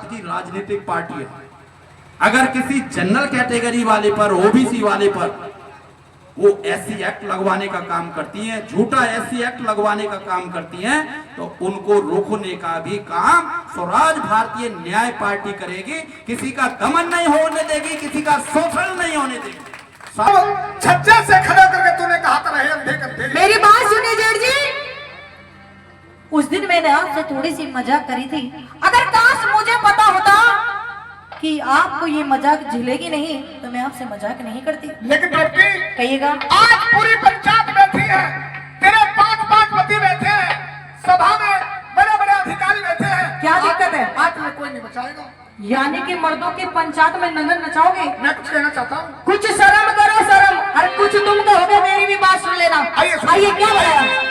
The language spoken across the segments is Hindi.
भारत की राजनीतिक पार्टी है। अगर किसी जनरल कैटेगरी वाले पर, ओबीसी वाले पर वो एससी एक्ट लगवाने का काम करती हैं, झूठा एससी एक्ट लगवाने का काम करती हैं, तो उनको रोकने का भी काम स्वराज भारतीय न्याय पार्टी करेगी। किसी का दमन नहीं होने देगी, किसी का शोषण नहीं होने देगी। छज्जे से खड़ा करके तूने कहा था रहे अंधे कंधे। मेरी बात सुनिए जेठ जी, उस दिन मैंने आपसे थोड़ी सी मजाक करी थी। अगर काश मुझे पता होता कि आपको ये मजाक झेलेगी नहीं तो मैं आपसे मजाक नहीं करती। लेकिन बेटी कहिएगा, आज पूरी पंचायत बैठी है, तेरे 5 पति बैठे हैं, सभा में बड़े बड़े अधिकारी बैठे हैं। क्या दिक्कत है? आज तुम्हें कोई नहीं बचाएगा। यानी कि मर्दों की पंचायत में नंगन नचाओगे? मैं कुछ कहना चाहता हूँ। कुछ शर्म करो शर्म, और कुछ तुम कहोगे। मेरी भी बात सुन लेना। आइए क्या बताया?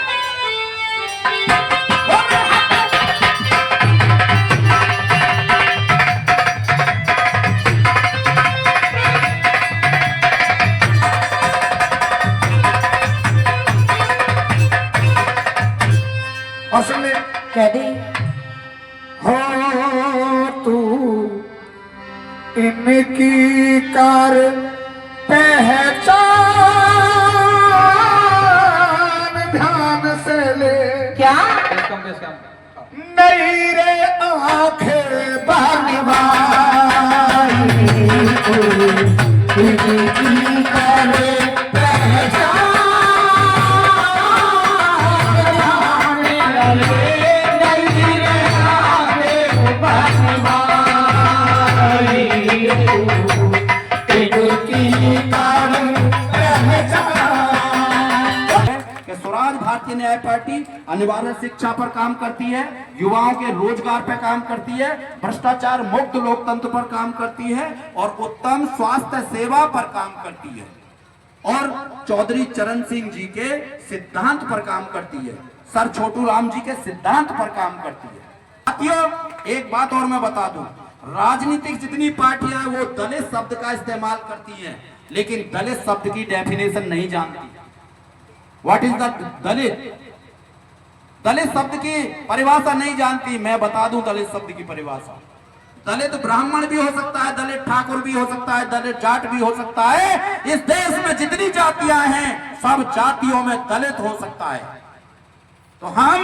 और सुन ले, कह दे, हो तू इनकी कार पहचान ध्यान से ले। क्या? नहीं रे आंखें बानी इनकी कार पहचान स्वराज भारतीय न्याय पार्टी अनिवार्य शिक्षा पर काम करती है, युवाओं के रोजगार पर काम करती है, भ्रष्टाचार मुक्त लोकतंत्र पर काम करती है और उत्तम स्वास्थ्य सेवा पर काम करती है और चौधरी चरण सिंह जी के सिद्धांत पर काम करती है, सर छोटू राम जी के सिद्धांत पर काम करती है। साथियों, एक बात और मैं बता दूं, राजनीतिक जितनी पार्टियां वो दलित शब्द का इस्तेमाल करती हैं, लेकिन दलित शब्द की डेफिनेशन नहीं जानती। व्हाट इज द दलित? दलित शब्द की परिभाषा नहीं जानती। मैं बता दूं दलित शब्द की परिभाषा। दलित ब्राह्मण भी हो सकता है, दलित ठाकुर भी हो सकता है, दलित जाट भी हो सकता है। इस देश में जितनी जातियां हैं सब जातियों में दलित हो सकता है। तो हम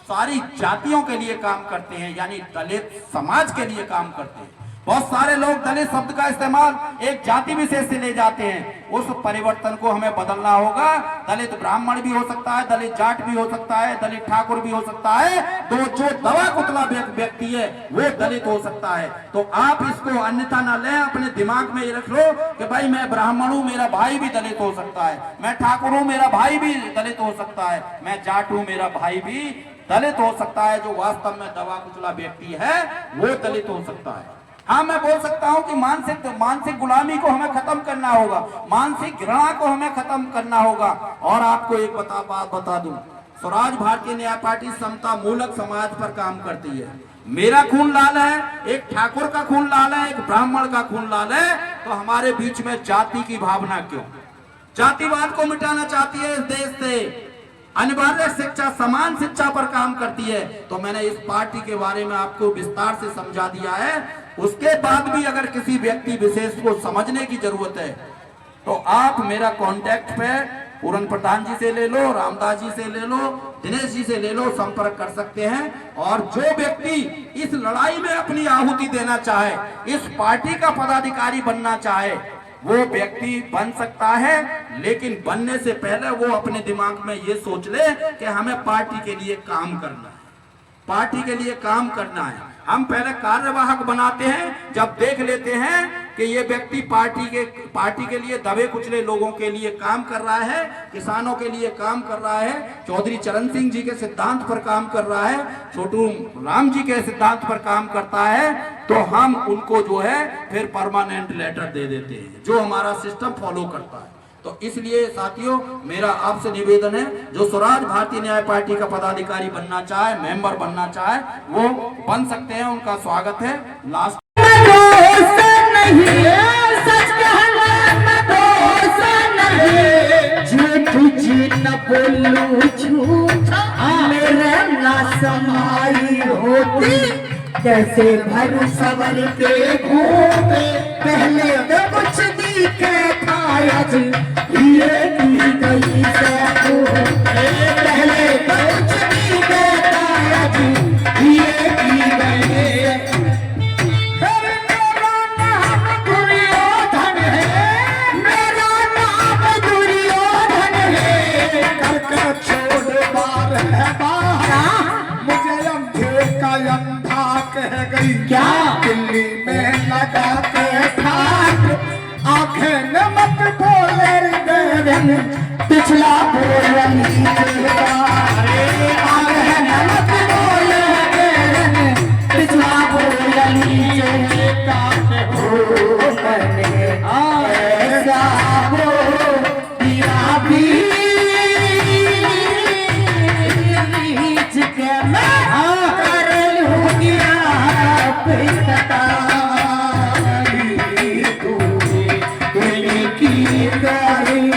सारी जातियों के लिए काम करते हैं, यानी दलित समाज के लिए काम करते हैं। बहुत सारे लोग दलित शब्द का इस्तेमाल एक जाति विशेष से ले जाते हैं। उस परिवर्तन को हमें बदलना होगा। दलित ब्राह्मण भी हो सकता है, दलित जाट भी हो सकता है, दलित ठाकुर भी हो सकता है, तो जो दवा कुतला व्यक्ति है वो दलित हो सकता है। तो आप इसको अन्यथा ना लें, अपने दिमाग में ये रख लो कि भाई मैं ब्राह्मण हूं, मेरा भाई भी दलित हो सकता है, मैं ठाकुर हूं, मेरा भाई भी दलित हो सकता है, मैं जाट हूं, मेरा भाई भी दलित हो सकता है। जो वास्तव में दवा कुचला व्यक्ति है वो दलित हो सकता है। हाँ, मैं बोल सकता हूं कि मानसिक गुलामी को हमें खत्म करना होगा, मानसिक घृणा को हमें खत्म करना होगा। और आपको एक बात बता दूं, स्वराज भारतीय न्याय पार्टी समता मूलक समाज पर काम करती है। मेरा खून लाल है, एक ठाकुर का खून लाल है, एक ब्राह्मण का खून लाल है, तो हमारे बीच में जाति की भावना क्यों? जातिवाद को मिटाना चाहती है इस देश से। अनिवार्य शिक्षा, समान शिक्षा पर काम करती है। तो मैंने इस पार्टी के बारे में आपको विस्तार से समझा दिया है। उसके बाद भी अगर किसी व्यक्ति विशेष को समझने की जरूरत है तो आप मेरा कांटेक्ट पे पूरन प्रधान जी से ले लो, रामदास जी से ले लो, दिनेश जी से ले लो, संपर्क कर सकते हैं। और जो व्यक्ति इस लड़ाई में अपनी आहुति देना चाहे, इस पार्टी का पदाधिकारी बनना चाहे, वो व्यक्ति बन सकता है। लेकिन बनने से पहले वो अपने दिमाग में ये सोच ले कि हमें पार्टी के लिए काम करना है, पार्टी के लिए काम करना है। हम पहले कार्यवाहक बनाते हैं, जब देख लेते हैं कि ये व्यक्ति पार्टी के लिए दबे कुचले लोगों के लिए काम कर रहा है, किसानों के लिए काम कर रहा है, चौधरी चरण सिंह जी के सिद्धांत पर काम कर रहा है, छोटू राम जी के सिद्धांत पर काम करता है, तो हम उनको जो है फिर परमानेंट लेटर दे देते हैं, जो हमारा सिस्टम फॉलो करता है। तो इसलिए साथियों, मेरा आपसे निवेदन है, जो स्वराज भारतीय न्याय पार्टी का पदाधिकारी बनना चाहे, मेंबर बनना चाहे, वो बन सकते हैं, उनका स्वागत है। लास्ट मेरे ना समाई होती कैसे भर सवर के घूमे पहले तो कुछ दिखे था आज ये की गई से पहले तो कुछ दिखे था आज ये की गई मेरा नाम दुर्योधन है मेरा नाम दुर्योधन है करके छोड़ बार है बाहर मुझे अंधे का अंधा कह गई क्या दिल्ली में लगा के ठाक आंखें नमक बोले गगन पिछला बोल नीचे आंखें नमक बोले गगन पिछला बोल नीचे हो मैंने ऐसा हो दिया बीच के मैं कर लूंगी आप की करी